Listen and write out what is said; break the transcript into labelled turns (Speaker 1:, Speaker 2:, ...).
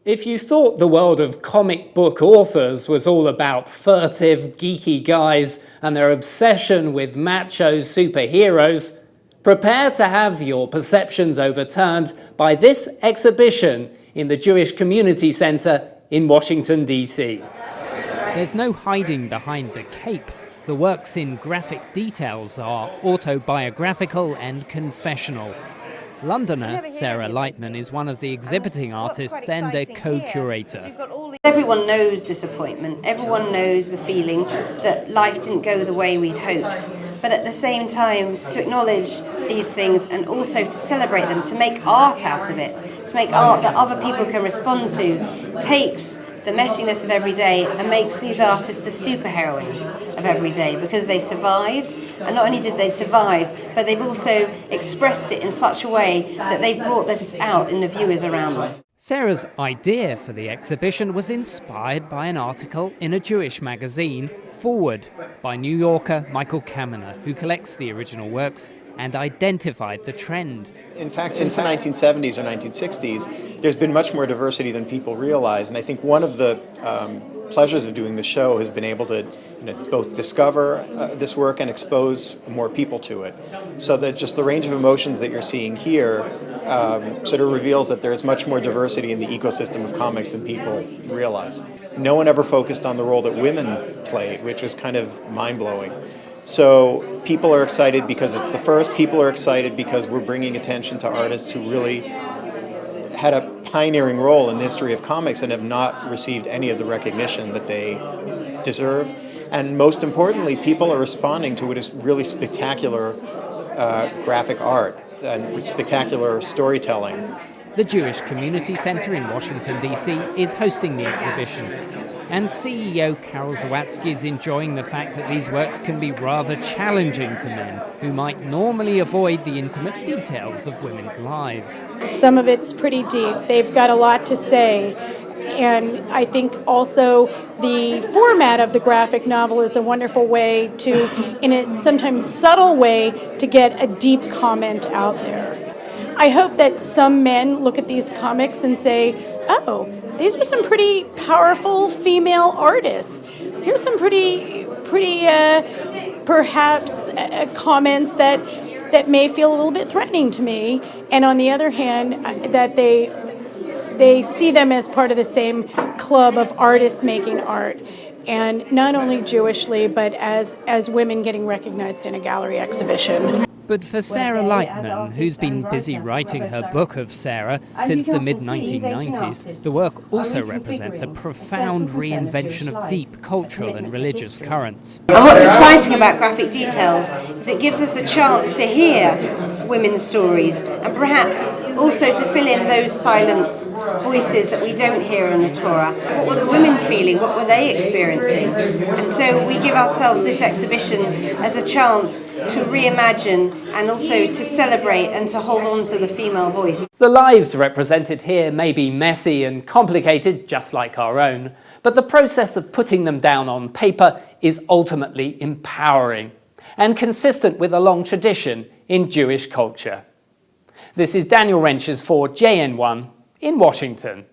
Speaker 1: If you thought the world of comic book authors was all about furtive, geeky guys and their obsession with macho superheroes, prepare to have your perceptions overturned by this exhibition in the Jewish Community Center in Washington, D.C. There's no hiding behind the cape. The works in graphic details are autobiographical and confessional. Londoner Sarah Lightman is one of the exhibiting artists and a co-curator.
Speaker 2: Everyone knows disappointment, everyone knows the feeling that life didn't go the way we'd hoped, but at the same time to acknowledge these things and also to celebrate them, to make art out of it, to make art that other people can respond to, takes the messiness of every day and makes these artists the superheroines of every day because they survived, and not only did they survive, but they've also expressed it in such a way that they brought this out in the viewers around them.
Speaker 1: Sarah's idea for the exhibition was inspired by an article in a Jewish magazine, Forward, by New Yorker Michael Kaminer, who collects the original works and identified the trend.
Speaker 3: In fact, since the 1970s or 1960s, there's been much more diversity than people realize, and I think one of the pleasures of doing the show has been able to both discover this work and expose more people to it. So that just the range of emotions that you're seeing here sort of reveals that there's much more diversity in the ecosystem of comics than people realize. No one ever focused on the role that women played, which was kind of mind-blowing. So people are excited because it's the first. People are excited because we're bringing attention to artists who really had a pioneering role in the history of comics and have not received any of the recognition that they deserve. And most importantly, people are responding to what is really spectacular graphic art and spectacular storytelling.
Speaker 1: The Jewish Community Center in Washington, D.C. is hosting the exhibition. And CEO Carole Zawatsky is enjoying the fact that these works can be rather challenging to men who might normally avoid the intimate details of women's lives.
Speaker 4: Some of it's pretty deep. They've got a lot to say. And I think also the format of the graphic novel is a wonderful way to, in a sometimes subtle way, to get a deep comment out there. I hope that some men look at these comics and say, oh, these are some pretty powerful female artists. Here's some pretty perhaps comments that may feel a little bit threatening to me. And on the other hand, that they see them as part of the same club of artists making art. And not only Jewishly, but as women getting recognized in a gallery exhibition.
Speaker 1: But for Sarah Lightman, who's been busy writing her book of Sarah since the mid-1990s, the work also represents a profound reinvention of deep cultural and religious currents.
Speaker 2: And what's exciting about graphic details is it gives us a chance to hear women's stories and perhaps also to fill in those silenced voices that we don't hear in the Torah. What were the women feeling? What were they experiencing? And so we give ourselves this exhibition as a chance to reimagine and also to celebrate and to hold on to the female voice.
Speaker 1: The lives represented here may be messy and complicated, just like our own, but the process of putting them down on paper is ultimately empowering and consistent with a long tradition in Jewish culture. This is Daniel Wrenches for JN1 in Washington.